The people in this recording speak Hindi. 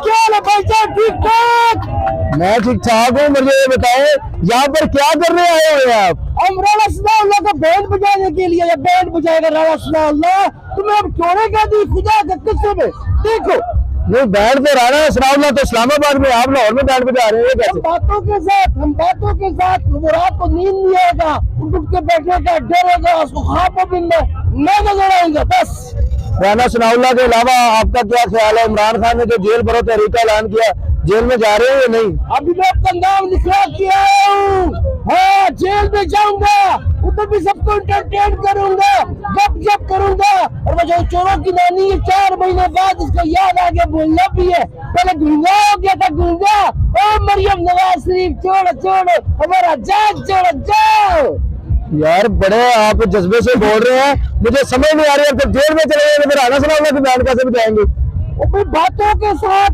क्या हाल है भाईजान, ठीक ठाक? मैं ठीक ठाक हूँ। मुझे ये बताए यहाँ पर क्या करने आए हुए हैं आप? हम राणा सनाउल्लाह का बैंड बजाने के लिए, बैंड बजाएगा राणा सनाउल्लाह। तुम्हें अब छोड़ेगा नहीं, खुदा का कसम है। देखो नहीं, बैंड तो राणा सनाउल्लाह तो इस्लामाबाद में, आप लाहौर में बैंड बजा रहे हैं, हम कैसे? बातों के साथ वो रात को नींद नहीं आएगा, उठ के बैठने का डर होगा, उसको ख्वाबों में मैं नजर आएंगे बस। राणा सनाउल्लाह के अलावा आपका क्या ख्याल है? इमरान खान ने जो जेल भरो तहरीक का ऐलान किया, जेल में जा रहे हैं या नहीं? अभी मैं अपना नाम लिखवा के आया हूँ। हाँ, जेल में जाऊंगा, उधर भी सबको एंटरटेन करूंगा, गप करूंगा। और वो जो चोरों की नानी है, 4 महीने बाद इसको याद आ गया, बोलना भी है। पहले गूंगा हो गया था, गूंगा। ओ मरियम नवाज शरीफ, छोड़ो हमारा जान, छोड़ो जाओ। यार बड़े आप जज्बे से बोल रहे हैं, मुझे समझ नहीं आ रही है। जब जेल में चले गए तो फिर राणा सनाउल्लाह के बैंड कैसे बजाएंगे? वो भी बातों के साथ